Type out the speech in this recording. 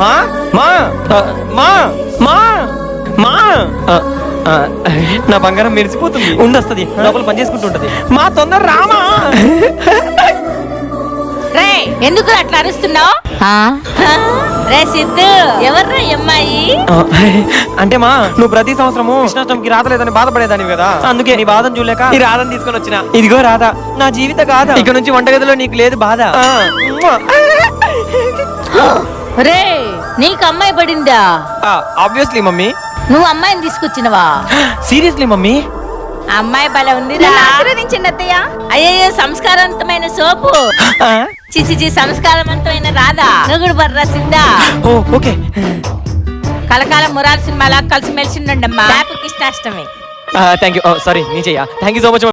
మా మా మా మా మా నా బంగారం మెరిసిపోతుంది, ఉండొస్తుంది, లోపల పని చేసుకుంటూ ఉంటది. మా తొందర రామా. రే ఎందుకు అట్లా అరుస్తున్నావు? రే సిద్ధు, ఎవర్రా అమ్మాయి? అంటే మా నువ్వు ప్రతి సంవత్సరము కృష్ణాష్టమికి రాతలేదని బాధపడేదాన్ని కదా, అందుకే నీ బాధను చూడలేక ఈ రాధని తీసుకొని వచ్చిన. ఇదిగో రాధ, నా జీవిత గాథ. ఇక నుంచి వంటగదిలో నీకు లేదు బాధ. రే నీకు అమ్మాయి పడిందా? Obviously mummy. నువ్వు అమ్మాయిని తీసుకొచ్చినవా? Seriously mummy. అమ్మాయి భలే ఉంది. ఆశీర్వదించండి అత్తయ్య. అయ్యో సంస్కారవంతమైన సోపు. చిచి సంస్కారవంతమైన రాధా. నగుడు బర్రా సిద్ధా. ఓకే. కలకాలం మురారి సినిమాలా కలిసి మెలిసి ఉండండి అమ్మా. కృష్ణాష్టమి. Thank you. సారీ నీ చెయ్యా. Thank you so much.